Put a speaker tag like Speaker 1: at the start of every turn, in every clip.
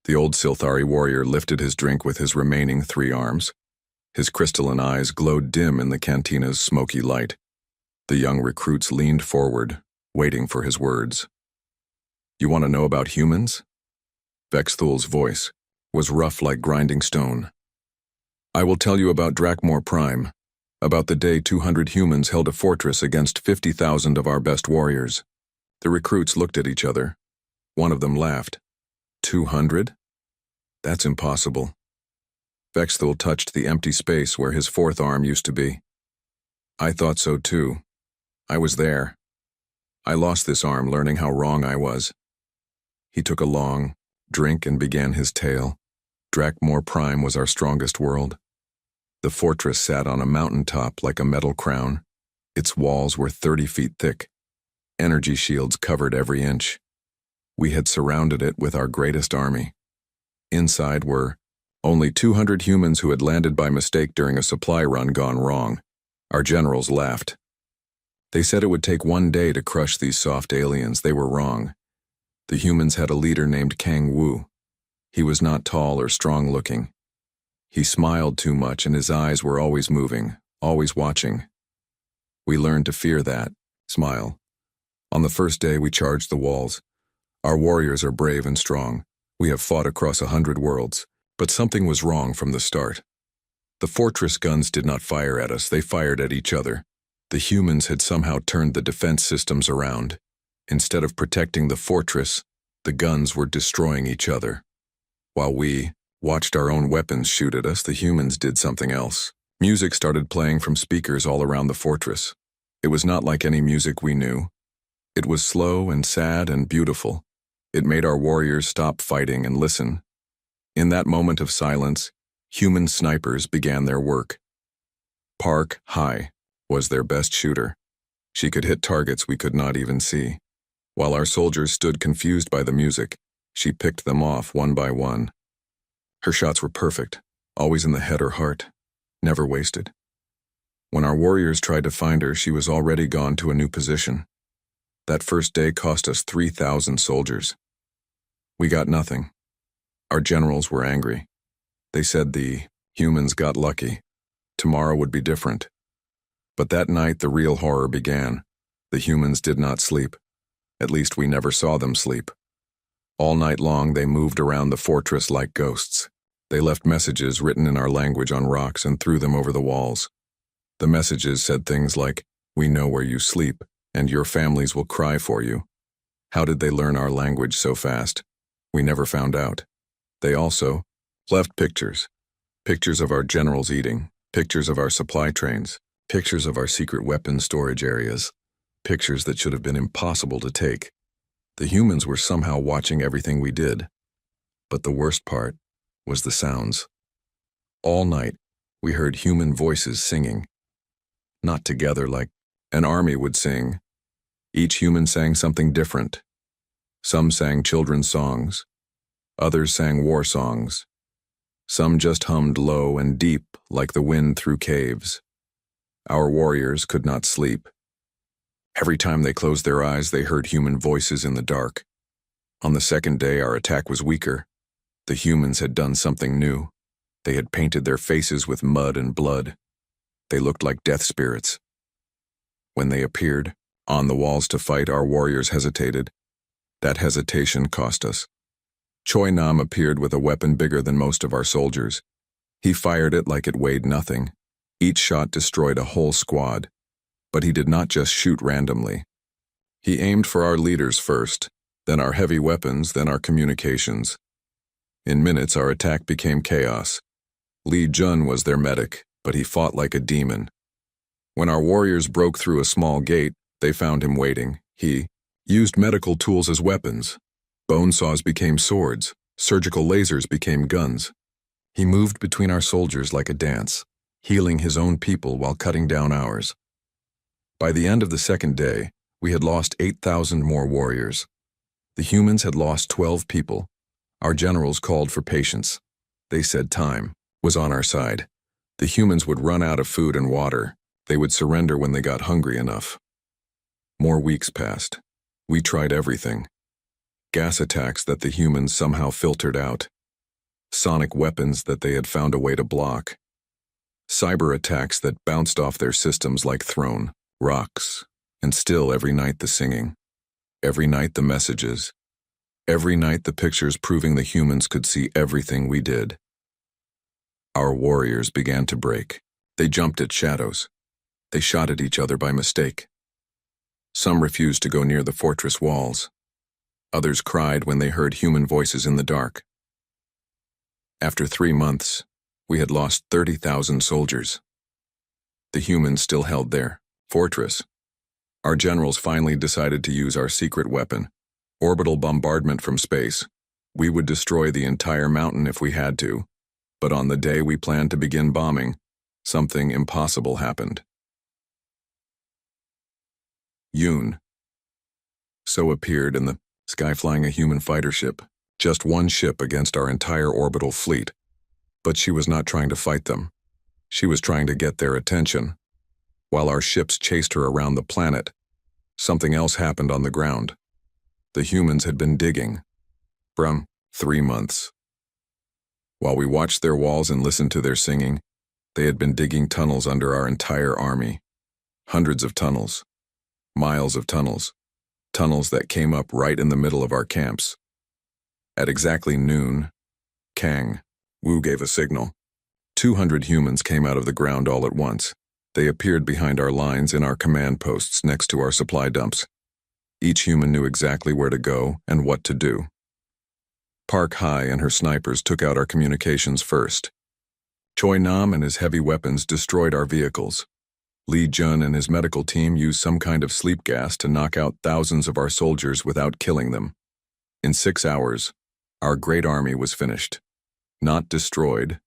Speaker 1: The old Silthari warrior lifted his drink with his remaining 3 arms. His crystalline eyes glowed dim in the cantina's smoky light. The young recruits leaned forward, waiting for his words. "You want to know about humans?" Vexthul's voice was rough like grinding stone. "I will tell you about Drakmor Prime, about the day 200 humans held a fortress against 50,000 of our best warriors." The recruits looked at each other. One of them laughed. 200? That's impossible. Vexthul touched the empty space where his 4th arm used to be. "I thought so too. I was there. I lost this arm learning how wrong I was." He took a long drink and began his tale. Drakmor Prime was our strongest world. The fortress sat on a mountaintop like a metal crown. Its walls were 30 feet thick. Energy shields covered every inch. We had surrounded it with our greatest army. Inside were only 200 humans who had landed by mistake during a supply run gone wrong. Our generals laughed. They said it would take 1 day to crush these soft aliens. They were wrong. The humans had a leader named Kang Wu. He was not tall or strong-looking. He smiled too much and his eyes were always moving, always watching. We learned to fear that smile. On the first day we charged the walls. Our warriors are brave and strong. We have fought across 100 worlds, but something was wrong from the start. The fortress guns did not fire at us, they fired at each other. The humans had somehow turned the defense systems around. Instead of protecting the fortress, the guns were destroying each other. While we watched our own weapons shoot at us, the humans did something else. Music started playing from speakers all around the fortress. It was not like any music we knew. It was slow and sad and beautiful. It made our warriors stop fighting and listen. In that moment of silence, human snipers began their work. Park Hai was their best shooter. She could hit targets we could not even see. While our soldiers stood confused by the music, she picked them off one by one. Her shots were perfect, always in the head or heart, never wasted. When our warriors tried to find her, she was already gone to a new position. That first day cost us 3,000 soldiers. We got nothing. Our generals were angry. They said the humans got lucky. Tomorrow would be different. But that night the real horror began. The humans did not sleep. At least we never saw them sleep. All night long they moved around the fortress like ghosts. They left messages written in our language on rocks and threw them over the walls. The messages said things like, "We know where you sleep, and your families will cry for you." How did they learn our language so fast? We never found out. They also left pictures. Pictures of our generals eating, pictures of our supply trains, pictures of our secret weapons storage areas, pictures that should have been impossible to take. The humans were somehow watching everything we did. But the worst part was the sounds. All night, we heard human voices singing. Not together like an army would sing. Each human sang something different. Some sang children's songs. Others sang war songs. Some just hummed low and deep like the wind through caves. Our warriors could not sleep. Every time they closed their eyes, they heard human voices in the dark. On the second day, our attack was weaker. The humans had done something new. They had painted their faces with mud and blood. They looked like death spirits. When they appeared on the walls to fight, our warriors hesitated. That hesitation cost us. Choi Nam appeared with a weapon bigger than most of our soldiers. He fired it like it weighed nothing. Each shot destroyed a whole squad. But he did not just shoot randomly. He aimed for our leaders first, then our heavy weapons, then our communications. In minutes, our attack became chaos. Li Jun was their medic, but he fought like a demon. When our warriors broke through a small gate, they found him waiting. He used medical tools as weapons. Bone saws became swords. Surgical lasers became guns. He moved between our soldiers like a dance, healing his own people while cutting down ours. By the end of the second day, we had lost 8,000 more warriors. The humans had lost 12 people. Our generals called for patience. They said time was on our side. The humans would run out of food and water. They would surrender when they got hungry enough. More weeks passed. We tried everything. gas attacks that the humans somehow filtered out, sonic weapons that they had found a way to block, cyber attacks that bounced off their systems like thrown rocks, and still every night the singing, every night the messages, every night the pictures proving the humans could see everything we did. Our warriors began to break. They jumped at shadows. They shot at each other by mistake. Some refused to go near the fortress walls. Others cried when they heard human voices in the dark. After 3 months, we had lost 30,000 soldiers. The humans still held their fortress. Our generals finally decided to use our secret weapon, orbital bombardment from space. We would destroy the entire mountain if we had to, but on the day we planned to begin bombing, something impossible happened. Yoon. So appeared in the sky flying a human fighter ship, just one ship against our entire orbital fleet. But she was not trying to fight them. She was trying to get their attention. While our ships chased her around the planet, something else happened on the ground. The humans had been digging. From 3 months. While we watched their walls and listened to their singing, they had been digging tunnels under our entire army. Hundreds of tunnels. Miles of tunnels. Tunnels that came up right in the middle of our camps. At exactly noon, Kang Wu gave a signal. 200 humans came out of the ground all at once. They appeared behind our lines in our command posts next to our supply dumps. Each human knew exactly where to go and what to do. Park Hai and her snipers took out our communications first. Choi Nam and his heavy weapons destroyed our vehicles. Lee Jun and his medical team used some kind of sleep gas to knock out thousands of our soldiers without killing them. In 6 hours, our great army was finished. Not destroyed,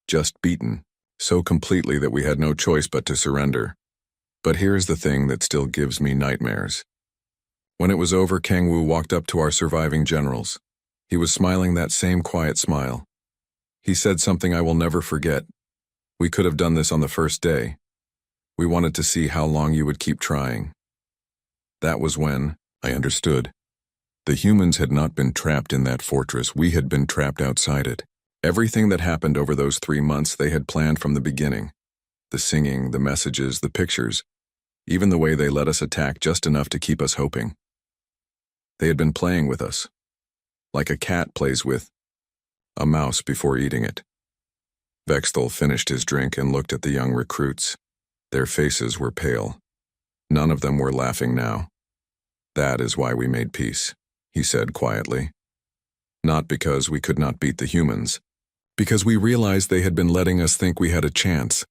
Speaker 1: just beaten, so completely that we had no choice but to surrender. But here's the thing that still gives me nightmares. When it was over, Kang Wu walked up to our surviving generals. He was smiling that same quiet smile. He said something I will never forget. We could have done this on the first day. We wanted to see how long you would keep trying. That was when I understood. The humans had not been trapped in that fortress. We had been trapped outside it. Everything that happened over those 3 months they had planned from the beginning. The singing, the messages, the pictures, even the way they let us attack just enough to keep us hoping. They had been playing with us, like a cat plays with a mouse before eating it. Vexthal finished his drink and looked at the young recruits. Their faces were pale. None of them were laughing now. That is why we made peace, he said quietly. Not because we could not beat the humans, because we realized they had been letting us think we had a chance.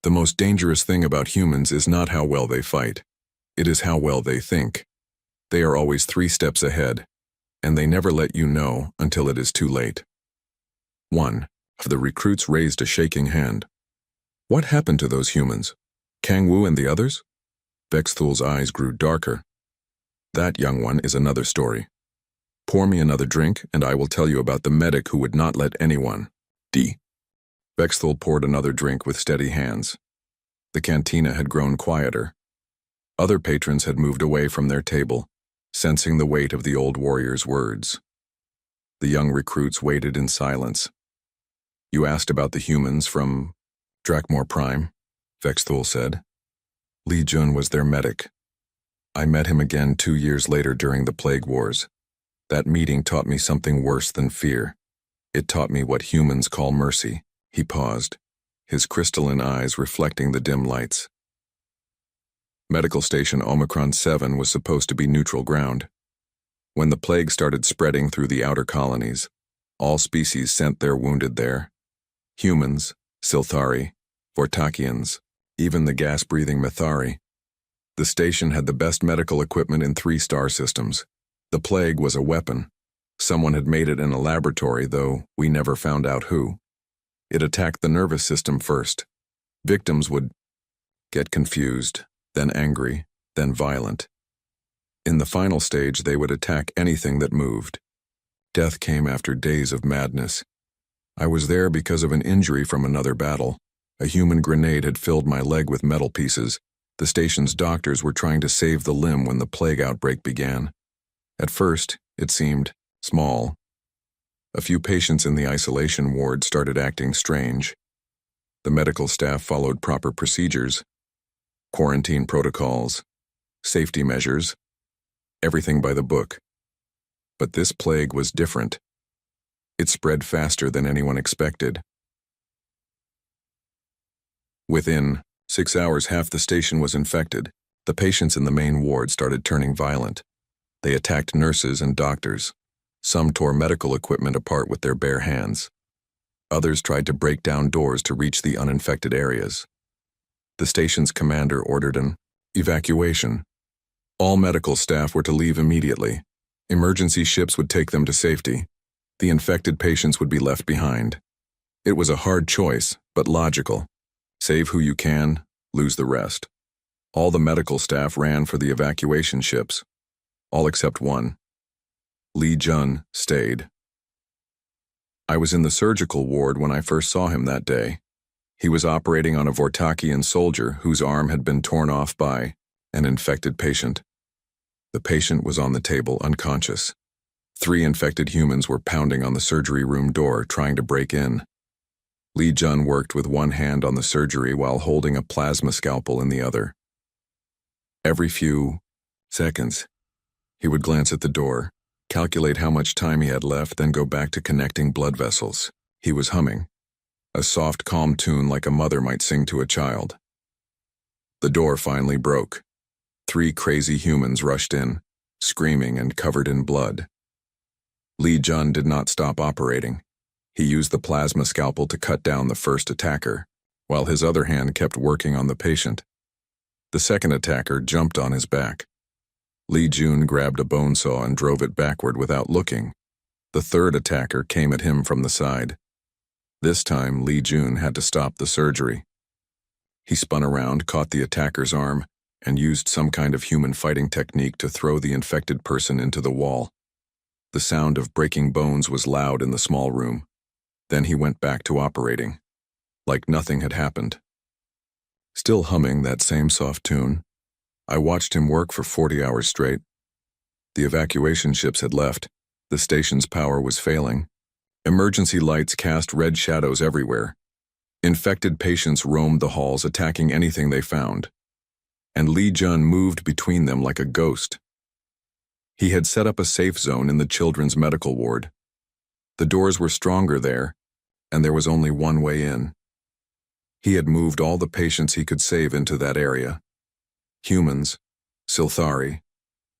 Speaker 1: The most dangerous thing about humans is not how well they fight. It is how well they think. They are always 3 steps ahead, and they never let you know until it is too late. One of the recruits raised a shaking hand. What happened to those humans? Kang Wu and the others? Vexthal's eyes grew darker. That young one is another story. Pour me another drink, and I will tell you about the medic who would not let anyone. D. Vexthal poured another drink with steady hands. The cantina had grown quieter. Other patrons had moved away from their table, sensing the weight of the old warrior's words. The young recruits waited in silence. You asked about the humans from Drakmor Prime, Vexthal said. Lee Jun was their medic. I met him again 2 years later during the Plague Wars. That meeting taught me something worse than fear. It taught me what humans call mercy. He paused, his crystalline eyes reflecting the dim lights. Medical Station Omicron 7 was supposed to be neutral ground. When the plague started spreading through the outer colonies, all species sent their wounded there. Humans, Silthari, Vortakians, even the gas-breathing Mithari. The station had the best medical equipment in 3 star systems. The plague was a weapon. Someone had made it in a laboratory, though we never found out who. It attacked the nervous system first. Victims would get confused, then angry, then violent. In the final stage, they would attack anything that moved. Death came after days of madness. I was there because of an injury from another battle. A human grenade had filled my leg with metal pieces. The station's doctors were trying to save the limb when the plague outbreak began. At first, it seemed, small. A few patients in the isolation ward started acting strange. The medical staff followed proper procedures, quarantine protocols, safety measures, everything by the book. But this plague was different. It spread faster than anyone expected. Within 6 hours, half the station was infected. The patients in the main ward started turning violent. They attacked nurses and doctors. Some tore medical equipment apart with their bare hands. Others tried to break down doors to reach the uninfected areas. The station's commander ordered an evacuation. All medical staff were to leave immediately. Emergency ships would take them to safety. The infected patients would be left behind. It was a hard choice, but logical. Save who you can, lose the rest. All the medical staff ran for the evacuation ships. All except one. Lee Jun stayed. I was in the surgical ward when I first saw him that day. He was operating on a Vortakian soldier whose arm had been torn off by an infected patient. The patient was on the table, unconscious. 3 infected humans were pounding on the surgery room door, trying to break in. Lee Jun worked with one hand on the surgery while holding a plasma scalpel in the other. Every few seconds, he would glance at the door, calculate how much time he had left, then go back to connecting blood vessels. He was humming, a soft, calm tune like a mother might sing to a child. The door finally broke. 3 crazy humans rushed in, screaming and covered in blood. Lee Jun did not stop operating. He used the plasma scalpel to cut down the first attacker, while his other hand kept working on the patient. The second attacker jumped on his back. Lee Jun grabbed a bone saw and drove it backward without looking. The third attacker came at him from the side. This time, Lee Jun had to stop the surgery. He spun around, caught the attacker's arm, and used some kind of human fighting technique to throw the infected person into the wall. The sound of breaking bones was loud in the small room. Then he went back to operating, like nothing had happened. Still humming that same soft tune, I watched him work for 40 hours straight. The evacuation ships had left. The station's power was failing. Emergency lights cast red shadows everywhere. Infected patients roamed the halls, attacking anything they found. And Lee Jun moved between them like a ghost. He had set up a safe zone in the children's medical ward. The doors were stronger there, and there was only one way in. He had moved all the patients he could save into that area. Humans, Silthari,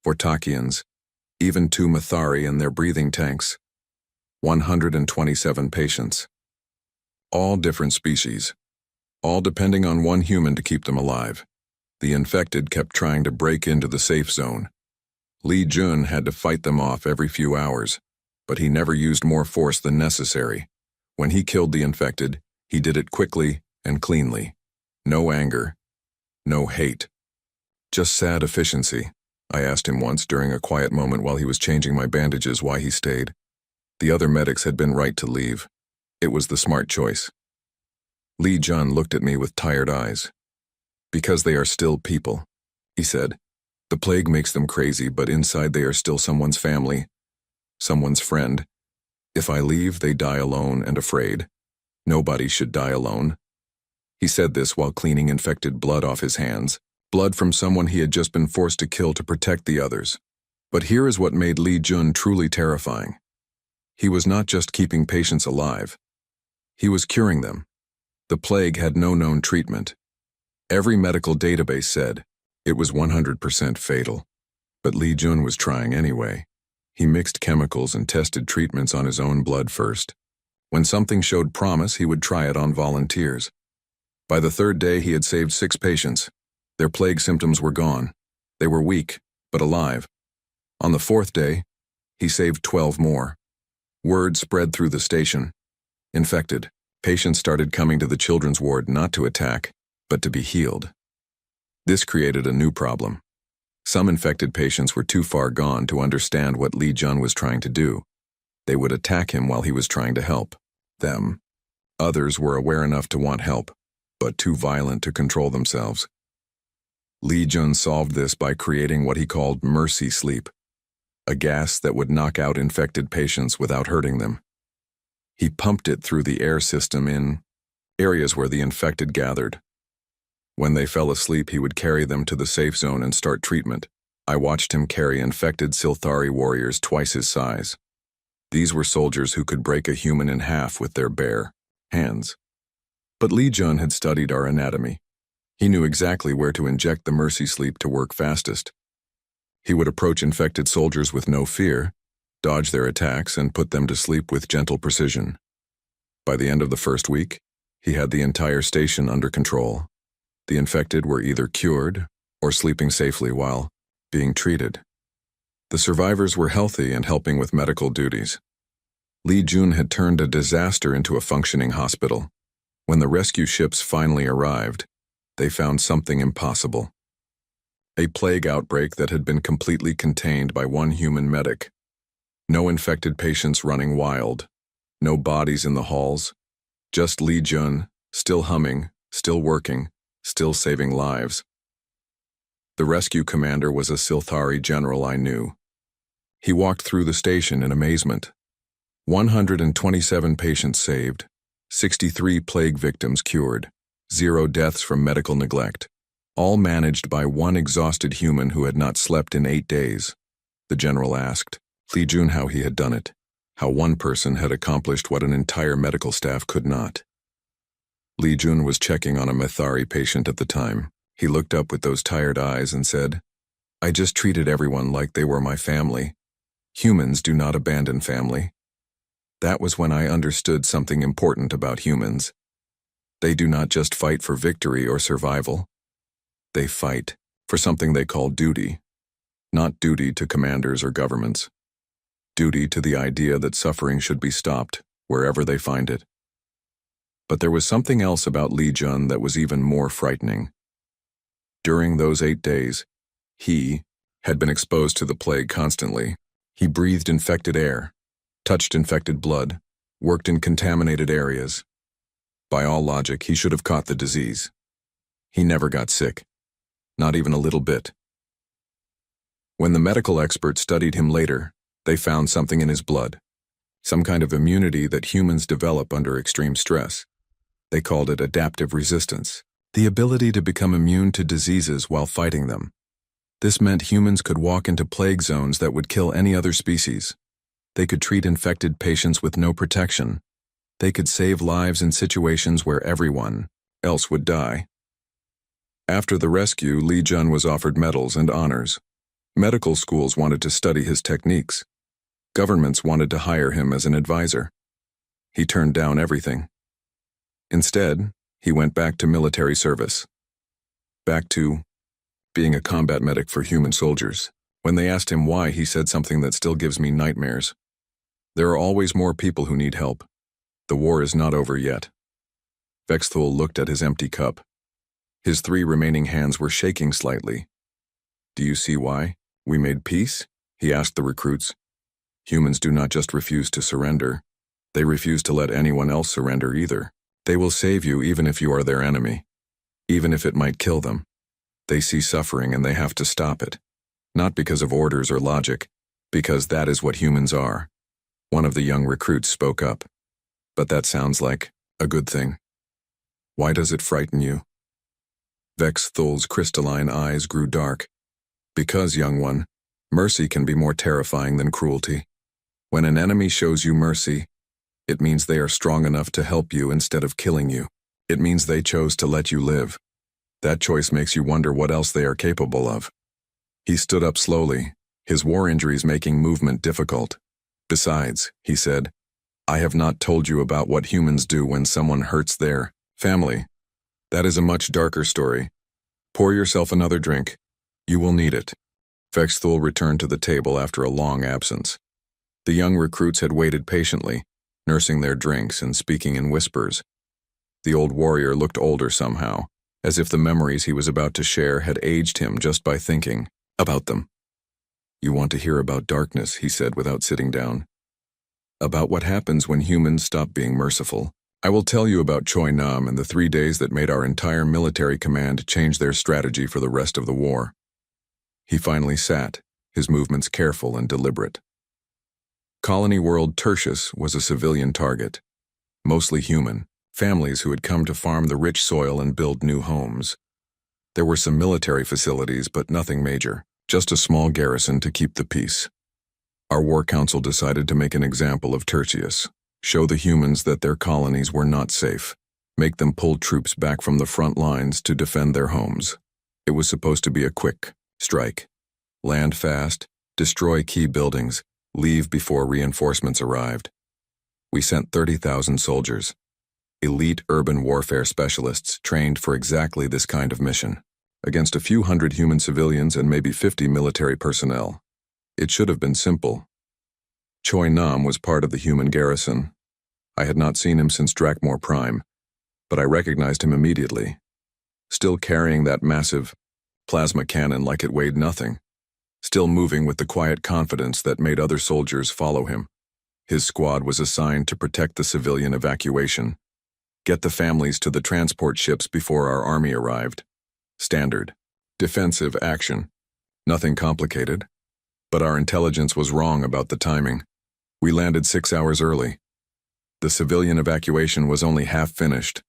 Speaker 1: Vortakians, even 2 Mathari and their breathing tanks. 127 patients. All different species. All depending on one human to keep them alive. The infected kept trying to break into the safe zone. Lee Jun had to fight them off every few hours, but he never used more force than necessary. When he killed the infected, he did it quickly and cleanly. No anger, no hate. Just sad efficiency. I asked him once during a quiet moment while he was changing my bandages why he stayed. The other medics had been right to leave. It was the smart choice. Lee Jun looked at me with tired eyes. Because they are still people, he said. The plague makes them crazy, but inside they are still someone's family, someone's friend. If I leave, they die alone and afraid. Nobody should die alone. He said this while cleaning infected blood off his hands, blood from someone he had just been forced to kill to protect the others. But here is what made Lee Jun truly terrifying. He was not just keeping patients alive. He was curing them. The plague had no known treatment. Every medical database said it was 100% fatal. But Lee Jun was trying anyway. He mixed chemicals and tested treatments on his own blood first. When something showed promise, he would try it on volunteers. By the 3rd day, he had saved 6 patients. Their plague symptoms were gone. They were weak, but alive. On the 4th day, he saved 12 more. Word spread through the station. Infected. Patients started coming to the children's ward not to attack, but to be healed. This created a new problem. Some infected patients were too far gone to understand what Lee Jun was trying to do. They would attack him while he was trying to help them. Others were aware enough to want help, but too violent to control themselves. Lee Jun solved this by creating what he called mercy sleep. a gas that would knock out infected patients without hurting them. He pumped it through the air system in areas where the infected gathered. When they fell asleep, he would carry them to the safe zone and start treatment. I watched him carry infected Silthari warriors twice his size. These were soldiers who could break a human in half with their bare hands. But Li Jun had studied our anatomy. He knew exactly where to inject the mercy sleep to work fastest. He would approach infected soldiers with no fear, dodge their attacks, and put them to sleep with gentle precision. By the end of the first week, he had the entire station under control. The infected were either cured or sleeping safely while being treated. The survivors were healthy and helping with medical duties. Li Jun had turned a disaster into a functioning hospital. When the rescue ships finally arrived, they found something impossible. A plague outbreak that had been completely contained by one human medic. No infected patients running wild. No bodies in the halls. Just Li Jun, still humming, still working, still saving lives. The rescue commander was a Silthari general I knew. He walked through the station in amazement. 127 patients saved, 63 plague victims cured, 0 deaths from medical neglect, all managed by one exhausted human who had not slept in 8 days. The general asked Li Jun how he had done it, how one person had accomplished what an entire medical staff could not. Li Jun was checking on a Mithari patient at the time. He looked up with those tired eyes and said, "I just treated everyone like they were my family. Humans do not abandon family." That was when I understood something important about humans. They do not just fight for victory or survival. They fight for something they call duty. Not duty to commanders or governments. Duty to the idea that suffering should be stopped wherever they find it. But there was something else about Li Jun that was even more frightening. During those 8 days, he had been exposed to the plague constantly. He breathed infected air, touched infected blood, worked in contaminated areas. By all logic, he should have caught the disease. He never got sick, not even a little bit. When the medical experts studied him later, they found something in his blood, some kind of immunity that humans develop under extreme stress. They called it adaptive resistance, the ability to become immune to diseases while fighting them. This meant humans could walk into plague zones that would kill any other species. They could treat infected patients with no protection. They could save lives in situations where everyone else would die. After the rescue, Li Jun was offered medals and honors. Medical schools wanted to study his techniques. Governments wanted to hire him as an advisor. He turned down everything. Instead, he went back to military service. Back to being a combat medic for human soldiers. When they asked him why, he said something that still gives me nightmares. There are always more people who need help. The war is not over yet. Vexthul looked at his empty cup. His 3 remaining hands were shaking slightly. "Do you see why we made peace?" he asked the recruits. "Humans do not just refuse to surrender. They refuse to let anyone else surrender either. They will save you even if you are their enemy, even if it might kill them. They see suffering and they have to stop it. Not because of orders or logic, because that is what humans are." One of the young recruits spoke up. "But that sounds like a good thing. Why does it frighten you?" Vexthul's crystalline eyes grew dark. "Because, young one, mercy can be more terrifying than cruelty. When an enemy shows you mercy, it means they are strong enough to help you instead of killing you. It means they chose to let you live. That choice makes you wonder what else they are capable of." He stood up slowly, his war injuries making movement difficult. "Besides," he said, "I have not told you about what humans do when someone hurts their family. That is a much darker story. Pour yourself another drink. You will need it." Vexthul returned to the table after a long absence. The young recruits had waited patiently, nursing their drinks and speaking in whispers. The old warrior looked older somehow, as if the memories he was about to share had aged him just by thinking about them. "You want to hear about darkness," he said without sitting down. "About what happens when humans stop being merciful. I will tell you about Choi Nam and the 3 days that made our entire military command change their strategy for the rest of the war." He finally sat, his movements careful and deliberate. Colony World Tertius was a civilian target, mostly human, families who had come to farm the rich soil and build new homes. There were some military facilities, but nothing major, just a small garrison to keep the peace. Our war council decided to make an example of Tertius, show the humans that their colonies were not safe, make them pull troops back from the front lines to defend their homes. It was supposed to be a quick strike. Land fast, destroy key buildings, leave before reinforcements arrived. We sent 30,000 soldiers, elite urban warfare specialists trained for exactly this kind of mission, against a few hundred human civilians and maybe 50 military personnel. It should have been simple. Choi Nam was part of the human garrison. I had not seen him since Drakmore Prime, but I recognized him immediately, still carrying that massive plasma cannon like it weighed nothing, still moving with the quiet confidence that made other soldiers follow him. His squad was assigned to protect the civilian evacuation, get the families to the transport ships before our army arrived. Standard, defensive action. Nothing complicated, but our intelligence was wrong about the timing. We landed 6 hours early. The civilian evacuation was only half finished.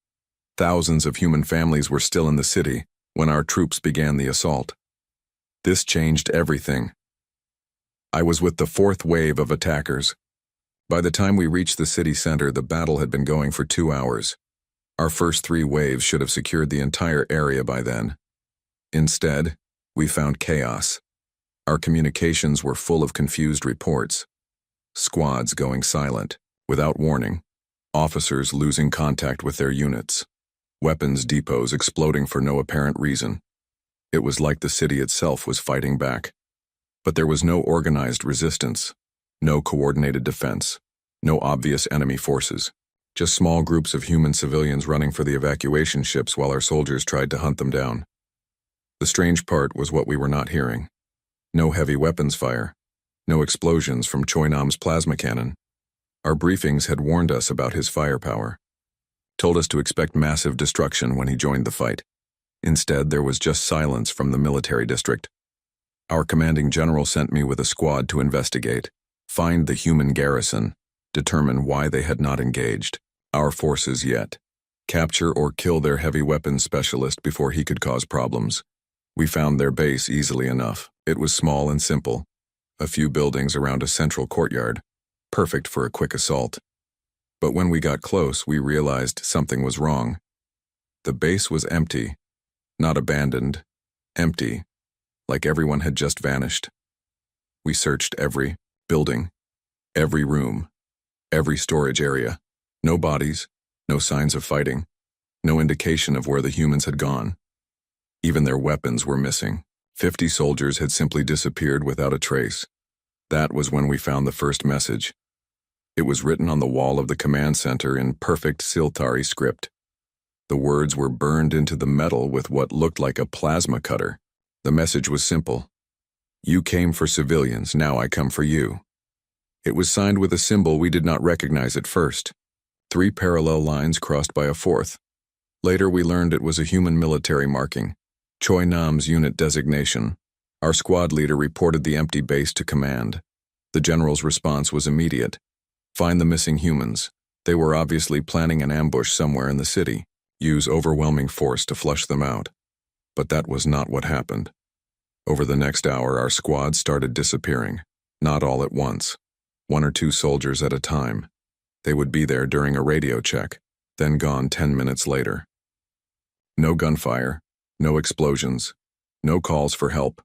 Speaker 1: Thousands of human families were still in the city when our troops began the assault. This changed everything. I was with the fourth wave of attackers. By the time we reached the city center, the battle had been going for 2 hours. Our first 3 waves should have secured the entire area by then. Instead, we found chaos. Our communications were full of confused reports. Squads going silent, without warning. Officers losing contact with their units. Weapons depots exploding for no apparent reason. It was like the city itself was fighting back. But there was no organized resistance, no coordinated defense, no obvious enemy forces. Just small groups of human civilians running for the evacuation ships while our soldiers tried to hunt them down. The strange part was what we were not hearing. No heavy weapons fire, no explosions from Choi Nam's plasma cannon. Our briefings had warned us about his firepower, told us to expect massive destruction when he joined the fight. Instead, there was just silence from the military district. Our commanding general sent me with a squad to investigate, find the human garrison, determine why they had not engaged our forces yet, capture or kill their heavy weapons specialist before he could cause problems. We found their base easily enough. It was small and simple, a few buildings around a central courtyard, perfect for a quick assault. But when we got close, we realized something was wrong. The base was empty, not abandoned, empty, like everyone had just vanished. We searched every building, every room, every storage area. No bodies, no signs of fighting, no indication of where the humans had gone. Even their weapons were missing. 50 soldiers had simply disappeared without a trace. That was when we found the first message. It was written on the wall of the command center in perfect Siltari script. The words were burned into the metal with what looked like a plasma cutter. The message was simple. You came for civilians, now I come for you. It was signed with a symbol we did not recognize at first. 3 parallel lines crossed by a fourth. Later we learned it was a human military marking, Choi Nam's unit designation. Our squad leader reported the empty base to command. The general's response was immediate. Find the missing humans. They were obviously planning an ambush somewhere in the city. Use overwhelming force to flush them out. But that was not what happened. Over the next hour, our squad started disappearing. Not all at once. 1 or 2 soldiers at a time. They would be there during a radio check, then gone 10 minutes later. No gunfire, no explosions, no calls for help.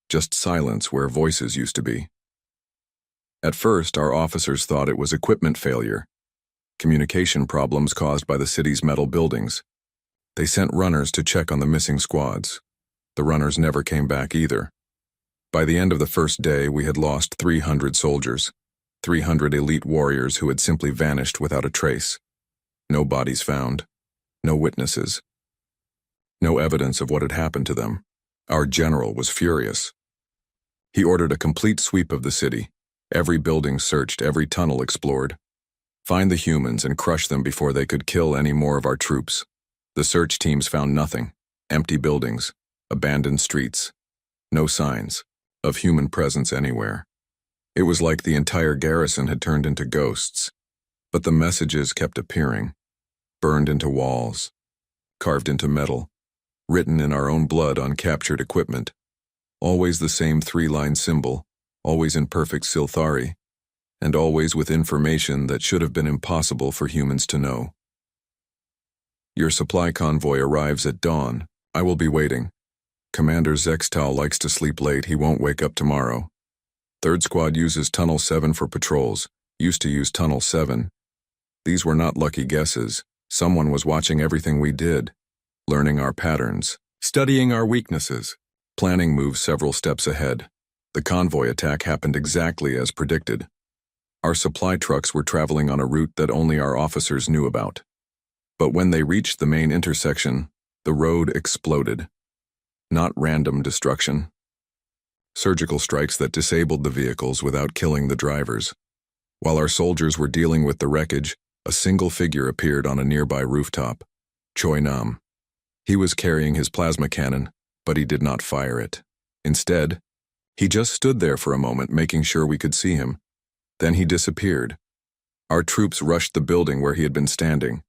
Speaker 1: Just silence where voices used to be. At first, our officers thought it was equipment failure, communication problems caused by the city's metal buildings. They sent runners to check on the missing squads. The runners never came back either. By the end of the first day, we had lost 300 soldiers, 300 elite warriors who had simply vanished without a trace. No bodies found, no witnesses, no evidence of what had happened to them. Our general was furious. He ordered a complete sweep of the city, every building searched, every tunnel explored. Find the humans and crush them before they could kill any more of our troops. The search teams found nothing. Empty buildings, abandoned streets. No signs. of human presence anywhere. It was like the entire garrison had turned into ghosts, but the messages kept appearing, burned into walls, carved into metal, written in our own blood on captured equipment. Always the same three-line symbol, always in perfect Silthari, and always with information that should have been impossible for humans to know. Your supply convoy arrives at dawn. I will be waiting. Commander Zextal likes to sleep late. He won't wake up tomorrow. Third Squad uses Tunnel 7 for patrols. Used to use Tunnel 7. These were not lucky guesses. Someone was watching everything we did, learning our patterns, studying our weaknesses, planning moves several steps ahead. The convoy attack happened exactly as predicted. Our supply trucks were traveling on a route that only our officers knew about. But when they reached the main intersection, the road exploded. Not random destruction. Surgical strikes that disabled the vehicles without killing the drivers. While our soldiers were dealing with the wreckage, a single figure appeared on a nearby rooftop. Choi Nam. He was carrying his plasma cannon, but he did not fire it. Instead, he just stood there for a moment, making sure we could see him. Then he disappeared. Our troops rushed the building where he had been standing.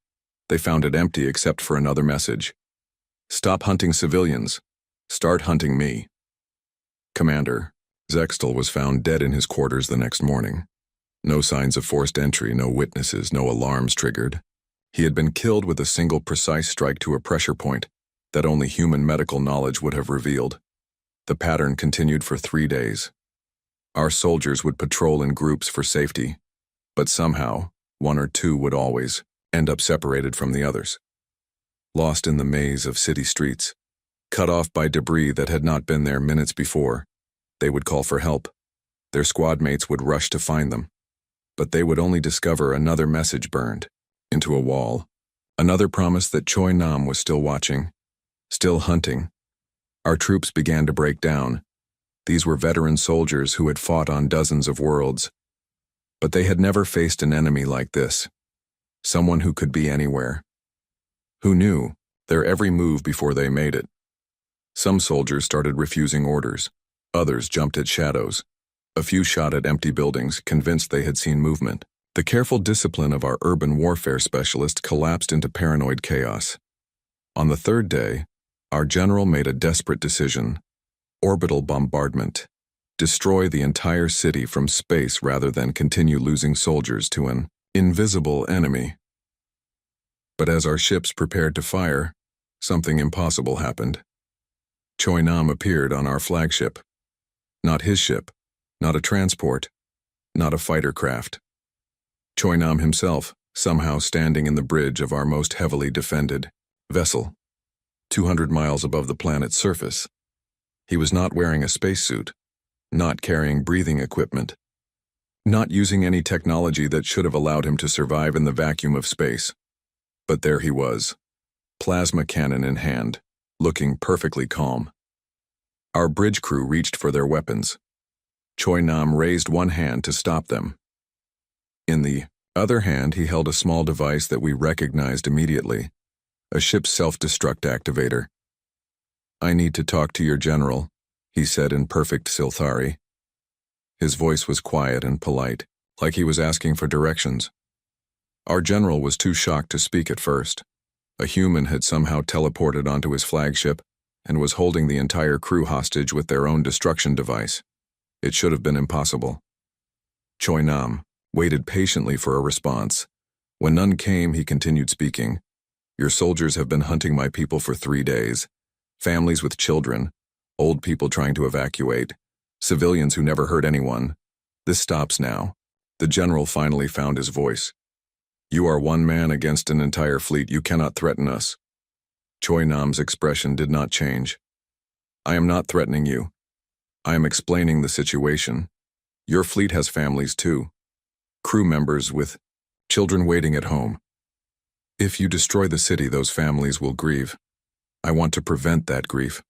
Speaker 1: They found it empty except for another message. Stop hunting civilians. Start hunting me. Commander, Zextal was found dead in his quarters the next morning. No signs of forced entry, no witnesses, no alarms triggered. He had been killed with a single precise strike to a pressure point that only human medical knowledge would have revealed. The pattern continued for 3 days. Our soldiers would patrol in groups for safety, but somehow, one or two would always end up separated from the others. Lost in the maze of city streets, cut off by debris that had not been there minutes before, they would call for help. Their squad mates would rush to find them, but they would only discover another message burned into a wall, another promise that Choi Nam was still watching, still hunting. Our troops began to break down. These were veteran soldiers who had fought on dozens of worlds, but they had never faced an enemy like this, someone who could be anywhere, who knew their every move before they made it. Some soldiers started refusing orders, others jumped at shadows. A few shot at empty buildings, convinced they had seen movement. The careful discipline of our urban warfare specialist collapsed into paranoid chaos. On the third day, our general made a desperate decision: orbital bombardment. Destroy the entire city from space rather than continue losing soldiers to an invisible enemy. But as our ships prepared to fire, something impossible happened. Choi Nam appeared on our flagship. Not his ship, not a transport, not a fighter craft. Choi Nam himself, somehow standing in the bridge of our most heavily defended vessel, 200 miles above the planet's surface. He was not wearing a spacesuit, not carrying breathing equipment, not using any technology that should have allowed him to survive in the vacuum of space. But there he was, plasma cannon in hand, looking perfectly calm. Our bridge crew reached for their weapons. Choi Nam raised one hand to stop them. In the other hand, he held a small device that we recognized immediately, a ship's self-destruct activator. I need to talk to your general, he said in perfect Silthari. His voice was quiet and polite, like he was asking for directions. Our general was too shocked to speak at first. A human had somehow teleported onto his flagship and was holding the entire crew hostage with their own destruction device. It should have been impossible. Choi Nam waited patiently for a response. When none came, he continued speaking. Your soldiers have been hunting my people for 3 days. Families with children, old people trying to evacuate, civilians who never hurt anyone. This stops now. The general finally found his voice. You are one man against an entire fleet. You cannot threaten us. Choi Nam's expression did not change. I am not threatening you. I am explaining the situation. Your fleet has families too. Crew members with children waiting at home. If you destroy the city, those families will grieve. I want to prevent that grief.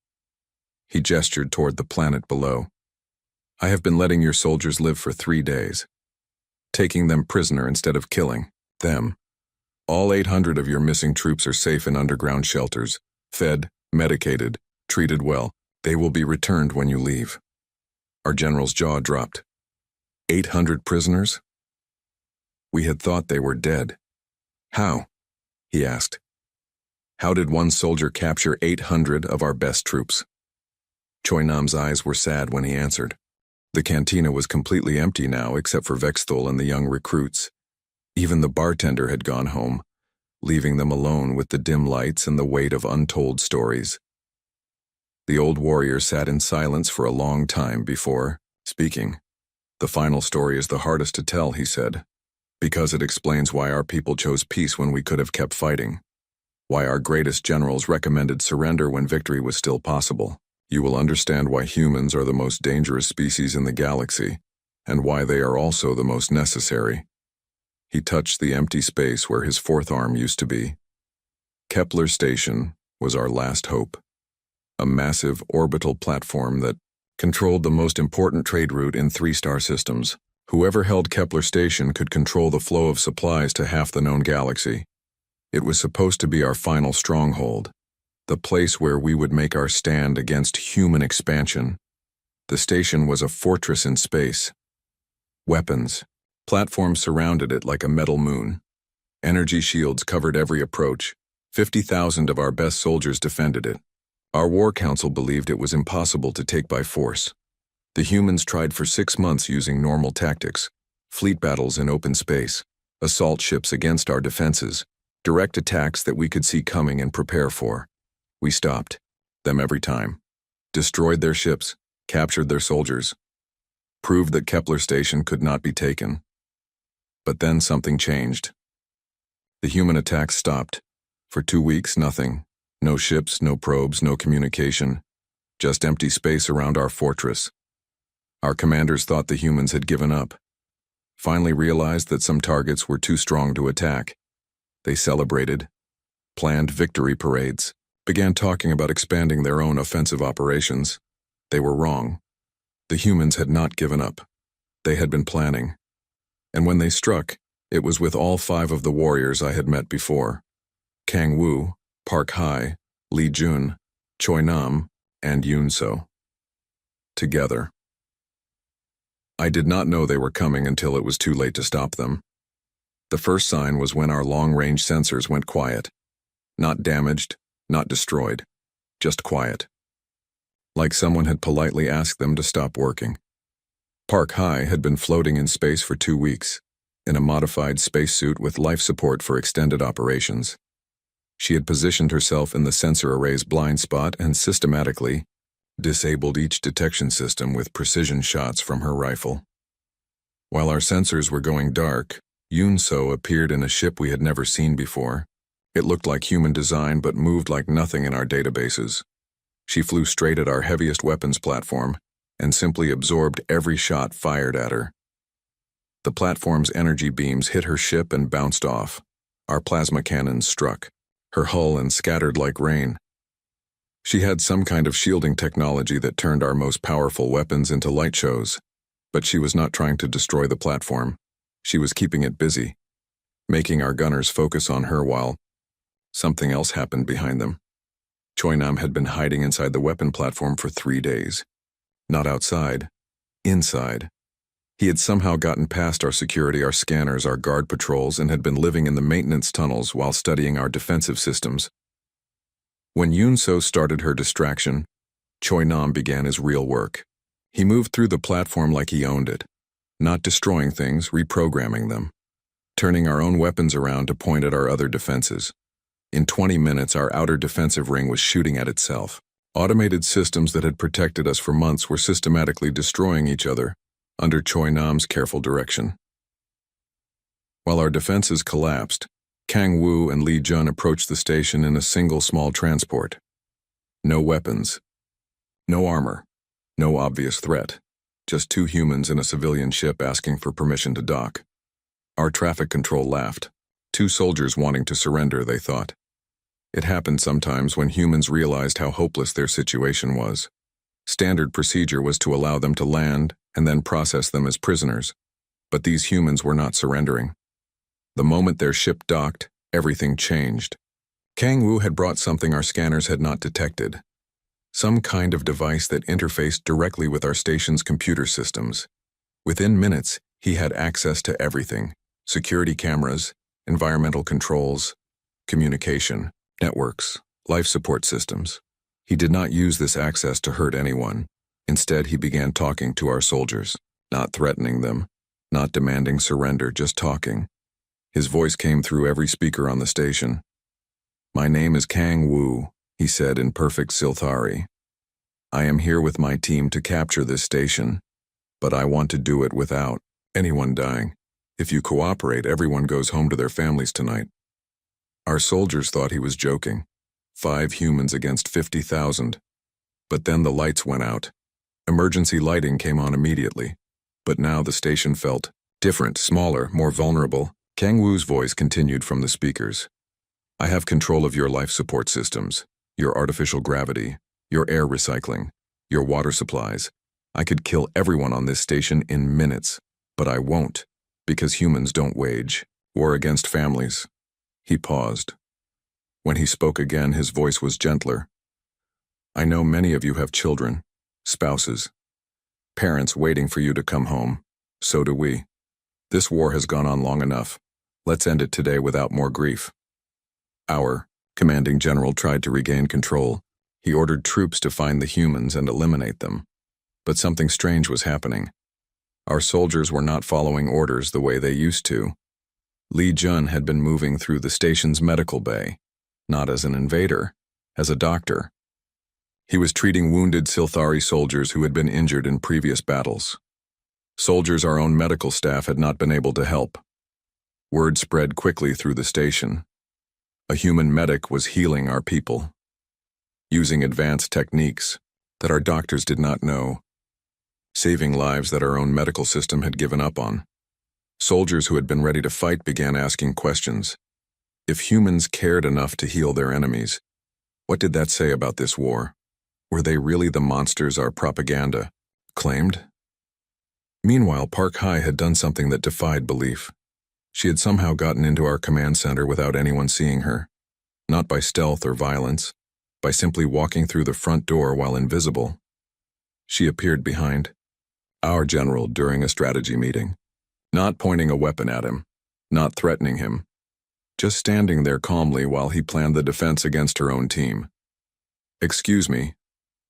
Speaker 1: He gestured toward the planet below. I have been letting your soldiers live for 3 days, taking them prisoner instead of killing them. All 800 of your missing troops are safe in underground shelters, fed, medicated, treated well. They will be returned when you leave. Our general's jaw dropped. 800 prisoners? We had thought they were dead. How? He asked. How did one soldier capture 800 of our best troops? Choi Nam's eyes were sad when he answered. The cantina was completely empty now except for Vexthul and the young recruits. Even the bartender had gone home, leaving them alone with the dim lights and the weight of untold stories. The old warrior sat in silence for a long time before speaking. The final story is the hardest to tell, he said, because it explains why our people chose peace when we could have kept fighting, why our greatest generals recommended surrender when victory was still possible. You will understand why humans are the most dangerous species in the galaxy, and why they are also the most necessary. He touched the empty space where his fourth arm used to be. Kepler Station was our last hope. A massive orbital platform that controlled the most important trade route in 3-star systems. Whoever held Kepler Station could control the flow of supplies to half the known galaxy. It was supposed to be our final stronghold, the place where we would make our stand against human expansion. The station was a fortress in space. Weapons. Platforms surrounded it like a metal moon. Energy shields covered every approach. 50,000 of our best soldiers defended it. Our war council believed it was impossible to take by force. The humans tried for 6 months using normal tactics, fleet battles in open space, assault ships against our defenses, direct attacks that we could see coming and prepare for. We stopped them every time, destroyed their ships, captured their soldiers, proved that Kepler Station could not be taken. But then something changed. The human attacks stopped. For 2 weeks, nothing. No ships, no probes, no communication. Just empty space around our fortress. Our commanders thought the humans had given up. Finally realized that some targets were too strong to attack. They celebrated, planned victory parades, began talking about expanding their own offensive operations. They were wrong. The humans had not given up. They had been planning. And when they struck, it was with all 5 of the warriors I had met before. Kang Wu, Park Hai, Li Jun, Choi Nam, and Yoon So. Together. I did not know they were coming until it was too late to stop them. The first sign was when our long-range sensors went quiet. Not damaged, not destroyed, just quiet. Like someone had politely asked them to stop working. Park Hai had been floating in space for 2 weeks, in a modified spacesuit with life support for extended operations. She had positioned herself in the sensor array's blind spot and systematically disabled each detection system with precision shots from her rifle. While our sensors were going dark, Yoon So appeared in a ship we had never seen before. It looked like human design but moved like nothing in our databases. She flew straight at our heaviest weapons platform and simply absorbed every shot fired at her. The platform's energy beams hit her ship and bounced off. Our plasma cannons struck her hull and scattered like rain. She had some kind of shielding technology that turned our most powerful weapons into light shows, but she was not trying to destroy the platform. She was keeping it busy, making our gunners focus on her while something else happened behind them. Choi Nam had been hiding inside the weapon platform for 3 days. Not outside, inside. He had somehow gotten past our security, our scanners, our guard patrols, and had been living in the maintenance tunnels while studying our defensive systems. When Yoon So started her distraction, Choi Nam began his real work. He moved through the platform like he owned it, not destroying things, reprogramming them, turning our own weapons around to point at our other defenses. In 20 minutes, our outer defensive ring was shooting at itself. Automated systems that had protected us for months were systematically destroying each other, under Choi Nam's careful direction. While our defenses collapsed, Kang Wu and Li Jun approached the station in a single small transport. No weapons, no armor, no obvious threat, just 2 humans in a civilian ship asking for permission to dock. Our traffic control laughed. 2 soldiers wanting to surrender, they thought. It happened sometimes when humans realized how hopeless their situation was. Standard procedure was to allow them to land and then process them as prisoners, but these humans were not surrendering. The moment their ship docked, everything changed. Kang Wu had brought something our scanners had not detected. some kind of device that interfaced directly with our station's computer systems. Within minutes, he had access to everything: security cameras, environmental controls, communication, networks, life support systems. He did not use this access to hurt anyone. Instead, he began talking to our soldiers, not threatening them, not demanding surrender, just talking. His voice came through every speaker on the station. "My name is Kang Wu," he said in perfect Silthari. "I am here with my team to capture this station, but I want to do it without anyone dying. If you cooperate, everyone goes home to their families tonight." Our soldiers thought he was joking. 5 humans against 50,000. But then the lights went out. Emergency lighting came on immediately. But now the station felt different, smaller, more vulnerable. Kang Wu's voice continued from the speakers. "I have control of your life support systems, your artificial gravity, your air recycling, your water supplies. I could kill everyone on this station in minutes, but I won't, because humans don't wage war against families." He paused. When he spoke again, his voice was gentler. "I know many of you have children, spouses, parents waiting for you to come home. So do we. This war has gone on long enough. Let's end it today without more grief." Our commanding general tried to regain control. He ordered troops to find the humans and eliminate them. But something strange was happening. Our soldiers were not following orders the way they used to. Li Jun had been moving through the station's medical bay, not as an invader, as a doctor. He was treating wounded Silthari soldiers who had been injured in previous battles. Soldiers our own medical staff had not been able to help. Word spread quickly through the station. A human medic was healing our people, using advanced techniques that our doctors did not know, saving lives that our own medical system had given up on. Soldiers who had been ready to fight began asking questions. If humans cared enough to heal their enemies, what did that say about this war? Were they really the monsters our propaganda claimed? Meanwhile, Park Hai had done something that defied belief. She had somehow gotten into our command center without anyone seeing her, not by stealth or violence, by simply walking through the front door while invisible. She appeared behind our general during a strategy meeting, not pointing a weapon at him, not threatening him, just standing there calmly while he planned the defense against her own team. "Excuse me,"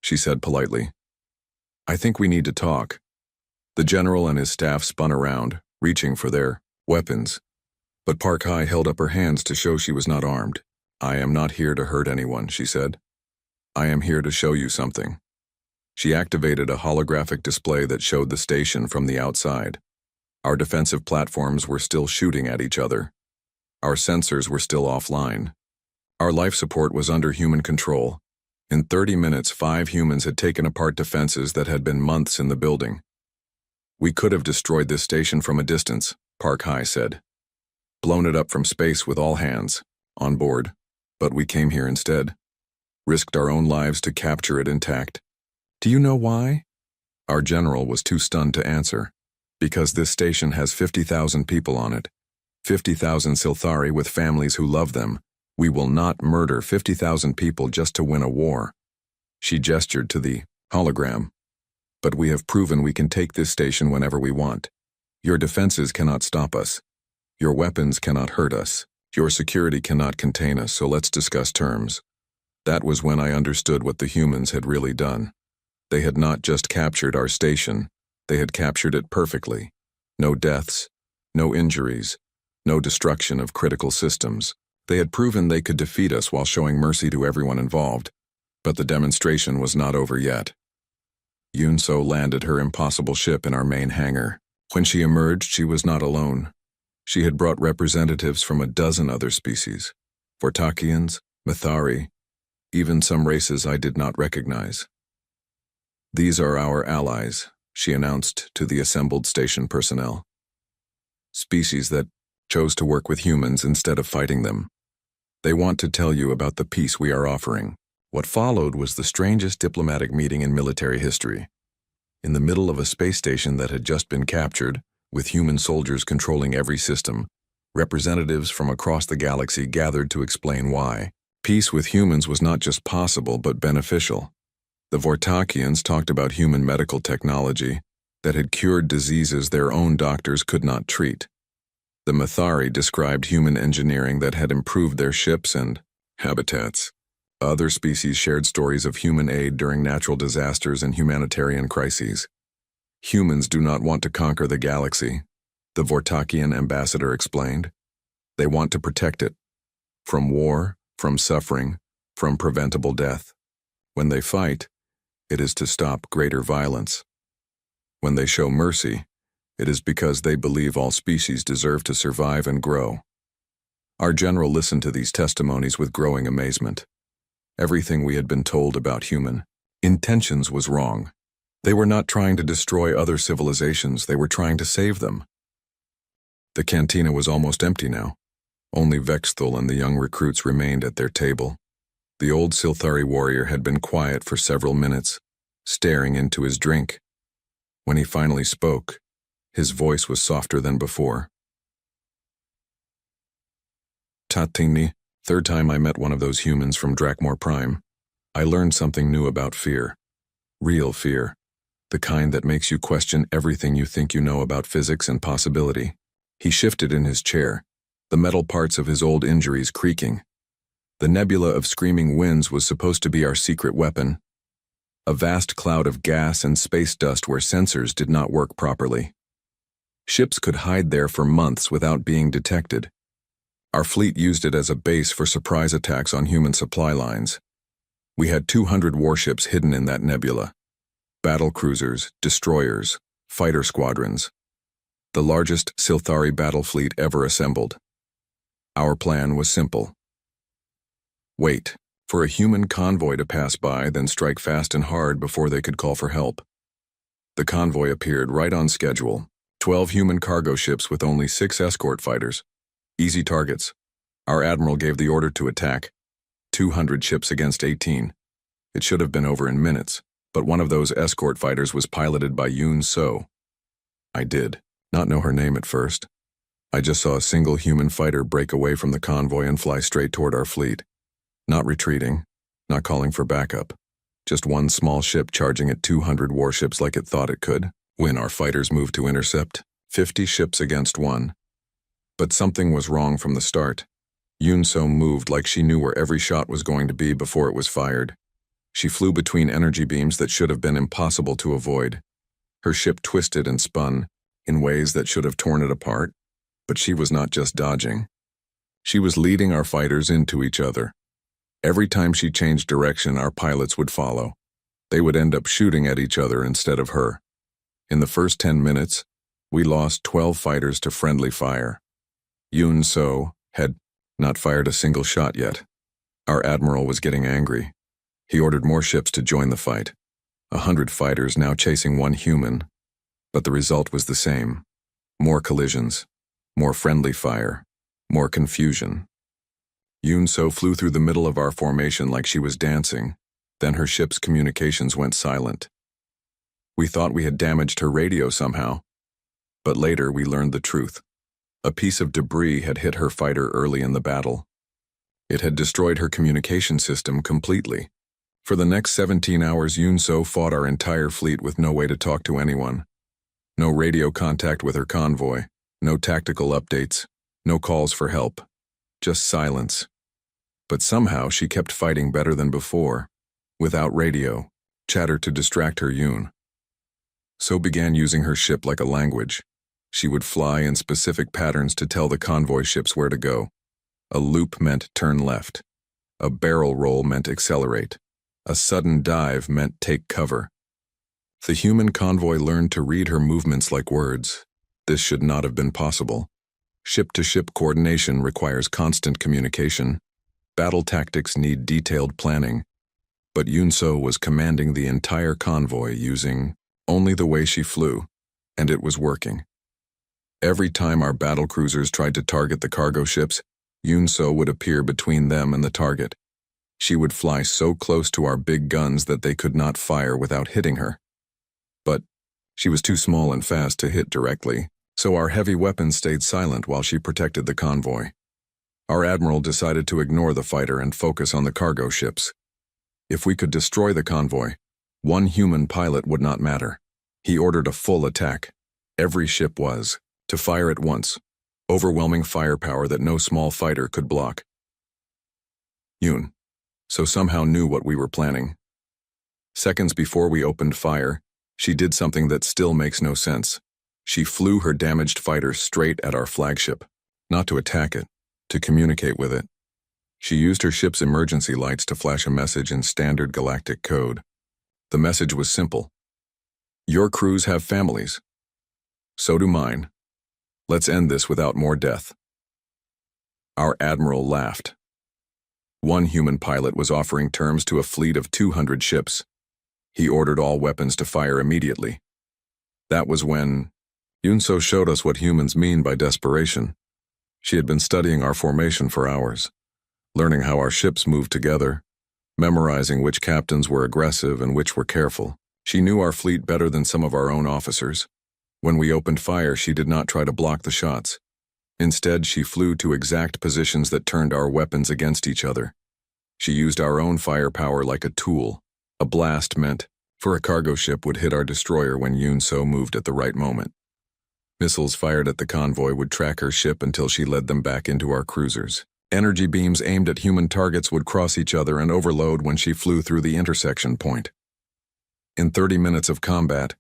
Speaker 1: she said politely. "I think we need to talk." The general and his staff spun around, reaching for their weapons. But Park Hai held up her hands to show she was not armed. "I am not here to hurt anyone," she said. "I am here to show you something." She activated a holographic display that showed the station from the outside. Our defensive platforms were still shooting at each other. Our sensors were still offline. Our life support was under human control. In 30 minutes, 5 humans had taken apart defenses that had been months in the building. "We could have destroyed this station from a distance," Park Hai said. "Blown it up from space with all hands on board, but we came here instead. Risked our own lives to capture it intact. Do you know why?" Our general was too stunned to answer. "Because this station has 50,000 people on it. 50,000 Silthari with families who love them. We will not murder 50,000 people just to win a war." She gestured to the hologram. "But we have proven we can take this station whenever we want. Your defenses cannot stop us. Your weapons cannot hurt us. Your security cannot contain us, so let's discuss terms." That was when I understood what the humans had really done. They had not just captured our station, they had captured it perfectly. No deaths, no injuries, no destruction of critical systems. They had proven they could defeat us while showing mercy to everyone involved. But the demonstration was not over yet. Yunso landed her impossible ship in our main hangar. When she emerged, she was not alone. She had brought representatives from a dozen other species. Vortakians, Mithari, even some races I did not recognize. "These are our allies," she announced to the assembled station personnel. "Species that chose to work with humans instead of fighting them. They want to tell you about the peace we are offering." What followed was the strangest diplomatic meeting in military history. In the middle of a space station that had just been captured, with human soldiers controlling every system, representatives from across the galaxy gathered to explain why peace with humans was not just possible but beneficial. The Vortakians talked about human medical technology that had cured diseases their own doctors could not treat. The Mathari described human engineering that had improved their ships and habitats. Other species shared stories of human aid during natural disasters and humanitarian crises. Humans do not want to conquer the galaxy, the Vortakian ambassador explained. They want to protect it. From war, from suffering, from preventable death. When they fight, it is to stop greater violence. When they show mercy, it is because they believe all species deserve to survive and grow. Our general listened to these testimonies with growing amazement. Everything we had been told about human intentions was wrong. They were not trying to destroy other civilizations, they were trying to save them. The cantina was almost empty now. Only Vexthul and the young recruits remained at their table. The old Silthari warrior had been quiet for several minutes, staring into his drink. When he finally spoke, his voice was softer than before. Tatini, third time I met one of those humans from Drakmor Prime. I learned something new about fear. Real fear. The kind that makes you question everything you think you know about physics and possibility. He shifted in his chair, the metal parts of his old injuries creaking. The nebula of screaming winds was supposed to be our secret weapon. A vast cloud of gas and space dust where sensors did not work properly. Ships could hide there for months without being detected. Our fleet used it as a base for surprise attacks on human supply lines. We had 200 warships hidden in that nebula. Battle cruisers, destroyers, fighter squadrons. The largest Silthari battle fleet ever assembled. Our plan was simple. Wait for a human convoy to pass by, then strike fast and hard before they could call for help. The convoy appeared right on schedule. 12 human cargo ships with only 6 escort fighters. Easy targets. Our admiral gave the order to attack. 200 ships against 18. It should have been over in minutes, but one of those escort fighters was piloted by Yoon So. I did not know her name at first. I just saw a single human fighter break away from the convoy and fly straight toward our fleet. Not retreating, not calling for backup. Just one small ship charging at 200 warships like it thought it could. When our fighters moved to intercept, 50 ships against 1. But something was wrong from the start. Yoon So moved like she knew where every shot was going to be before it was fired. She flew between energy beams that should have been impossible to avoid. Her ship twisted and spun in ways that should have torn it apart, but she was not just dodging. She was leading our fighters into each other. Every time she changed direction, our pilots would follow. They would end up shooting at each other instead of her. In the first 10 minutes, we lost 12 fighters to friendly fire. Yoon So had not fired a single shot yet. Our admiral was getting angry. He ordered more ships to join the fight. 100 fighters now chasing one human. But the result was the same. More collisions, more friendly fire, more confusion. Yoon So flew through the middle of our formation like she was dancing. Then her ship's communications went silent. We thought we had damaged her radio somehow. But later we learned the truth. A piece of debris had hit her fighter early in the battle. It had destroyed her communication system completely. For the next 17 hours, Yoon So fought our entire fleet with no way to talk to anyone. No radio contact with her convoy, no tactical updates, no calls for help. Just silence. But somehow she kept fighting better than before, without radio, chatter to distract her Yoon. So began using her ship like a language. She would fly in specific patterns to tell the convoy ships where to go. A loop meant turn left. A barrel roll meant accelerate. A sudden dive meant take cover. The human convoy learned to read her movements like words. This should not have been possible. Ship-to-ship coordination requires constant communication. Battle tactics need detailed planning. But Yoon So was commanding the entire convoy using only the way she flew, and it was working. Every time our battle cruisers tried to target the cargo ships, Yoon So would appear between them and the target. She would fly so close to our big guns that they could not fire without hitting her. But she was too small and fast to hit directly, so our heavy weapons stayed silent while she protected the convoy. Our admiral decided to ignore the fighter and focus on the cargo ships. If we could destroy the convoy, One human pilot would not matter. He ordered a full attack. Every ship was, to fire at once. Overwhelming firepower that no small fighter could block. Yoon so somehow knew what we were planning. Seconds before we opened fire, she did something that still makes no sense. She flew her damaged fighter straight at our flagship, not to attack it, to communicate with it. She used her ship's emergency lights to flash a message in standard galactic code. The message was simple. Your crews have families. So do mine. Let's end this without more death. Our admiral laughed. One human pilot was offering terms to a fleet of 200 ships. He ordered all weapons to fire immediately. That was when Yunso showed us what humans mean by desperation. She had been studying our formation for hours, learning how our ships moved together, memorizing which captains were aggressive and which were careful. She knew our fleet better than some of our own officers. When we opened fire, she did not try to block the shots. Instead, she flew to exact positions that turned our weapons against each other. She used our own firepower like a tool. A blast meant, for a cargo ship would hit our destroyer when Yunso moved at the right moment. Missiles fired at the convoy would track her ship until she led them back into our cruisers. Energy beams aimed at human targets would cross each other and overload when she flew through the intersection point. In 30 minutes of combat,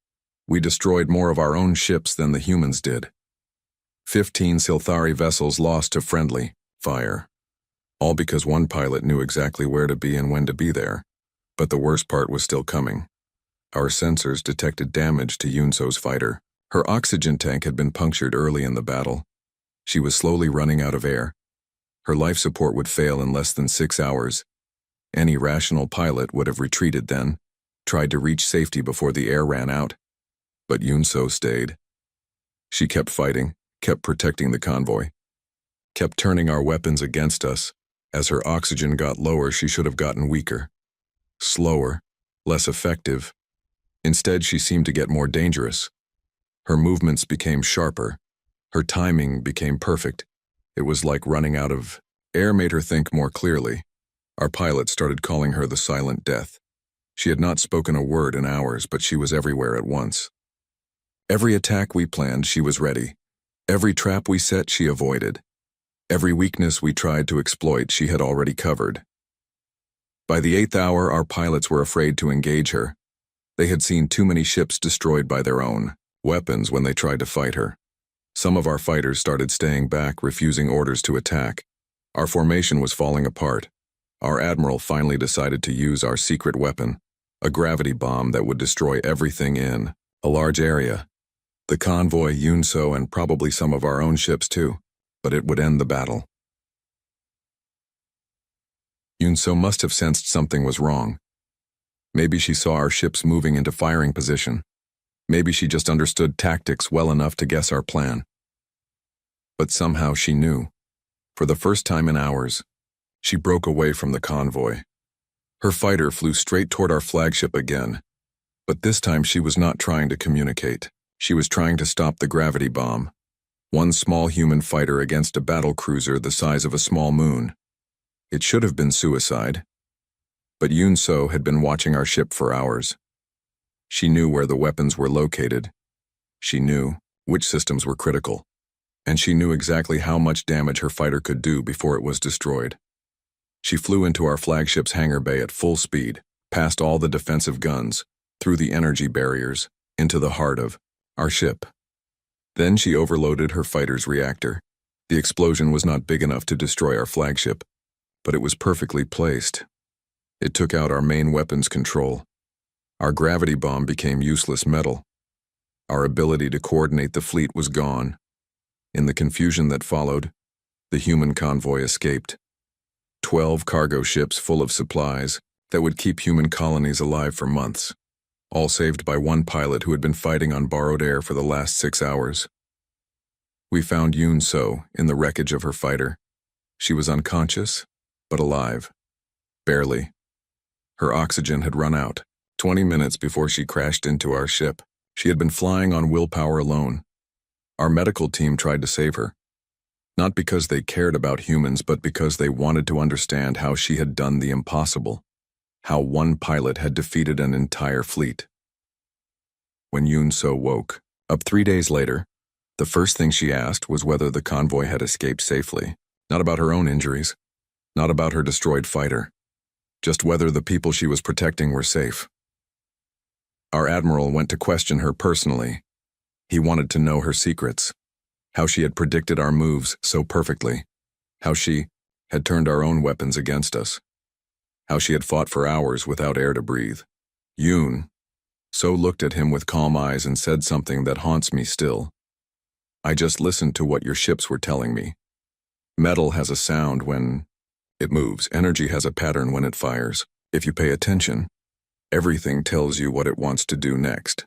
Speaker 1: we destroyed more of our own ships than the humans did. 15 Silthari vessels lost to friendly fire. All because one pilot knew exactly where to be and when to be there. But the worst part was still coming. Our sensors detected damage to Yunso's fighter. Her oxygen tank had been punctured early in the battle. She was slowly running out of air. Her life support would fail in less than 6 hours. Any rational pilot would have retreated then, tried to reach safety before the air ran out. But Yunso stayed. She kept fighting, kept protecting the convoy, kept turning our weapons against us. As her oxygen got lower, she should have gotten weaker, slower, less effective. Instead, she seemed to get more dangerous. Her movements became sharper. Her timing became perfect. It was like running out of air made her think more clearly. Our pilot started calling her the Silent Death. She had not spoken a word in hours, but she was everywhere at once. Every attack we planned, she was ready. Every trap we set, she avoided. Every weakness we tried to exploit, she had already covered. By the 8th hour, our pilots were afraid to engage her. They had seen too many ships destroyed by their own weapons when they tried to fight her. Some of our fighters started staying back, refusing orders to attack. Our formation was falling apart. Our admiral finally decided to use our secret weapon, a gravity bomb that would destroy everything in a large area. The convoy, Yunso, and probably some of our own ships too, but it would end the battle. Yunso must have sensed something was wrong. Maybe she saw our ships moving into firing position. Maybe she just understood tactics well enough to guess our plan. But somehow she knew. For the first time in hours, she broke away from the convoy. Her fighter flew straight toward our flagship again. But this time she was not trying to communicate. She was trying to stop the gravity bomb. One small human fighter against a battle cruiser the size of a small moon. It should have been suicide. But Yunso had been watching our ship for hours. She knew where the weapons were located. She knew which systems were critical. And she knew exactly how much damage her fighter could do before it was destroyed. She flew into our flagship's hangar bay at full speed, past all the defensive guns, through the energy barriers, into the heart of our ship. Then she overloaded her fighter's reactor. The explosion was not big enough to destroy our flagship, but it was perfectly placed. It took out our main weapons control. Our gravity bomb became useless metal. Our ability to coordinate the fleet was gone. In the confusion that followed, the human convoy escaped. 12 cargo ships full of supplies that would keep human colonies alive for months, all saved by one pilot who had been fighting on borrowed air for the last 6 hours. We found Yunso in the wreckage of her fighter. She was unconscious, but alive. Barely. Her oxygen had run out, 20 minutes before she crashed into our ship. She had been flying on willpower alone. Our medical team tried to save her. Not because they cared about humans, but because they wanted to understand how she had done the impossible. how one pilot had defeated an entire fleet. When Yoon-so woke up 3 days later, the first thing she asked was whether the convoy had escaped safely, not about her own injuries, not about her destroyed fighter, just whether the people she was protecting were safe. Our admiral went to question her personally. He wanted to know her secrets, how she had predicted our moves so perfectly, how she had turned our own weapons against us, how she had fought for hours without air to breathe. Yoon-so looked at him with calm eyes and said something that haunts me still. I just listened to what your ships were telling me. Metal has a sound when it moves. Energy has a pattern when it fires. If you pay attention, everything tells you what it wants to do next.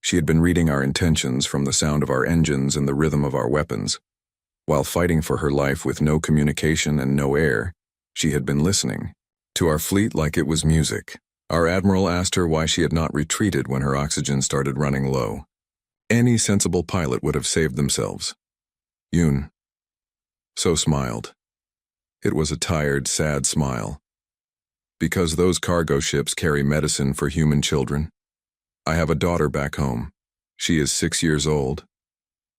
Speaker 1: She had been reading our intentions from the sound of our engines and the rhythm of our weapons. While fighting for her life with no communication and no air, she had been listening to our fleet like it was music. Our admiral asked her why she had not retreated when her oxygen started running low. Any sensible pilot would have saved themselves. Yoon-so smiled. It was a tired, sad smile. Because those cargo ships carry medicine for human children. I have a daughter back home. She is 6 years old.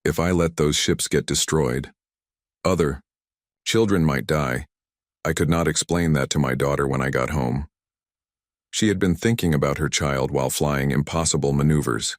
Speaker 1: If I let those ships get destroyed, other children might die. I could not explain that to my daughter when I got home. She had been thinking about her child while flying impossible maneuvers.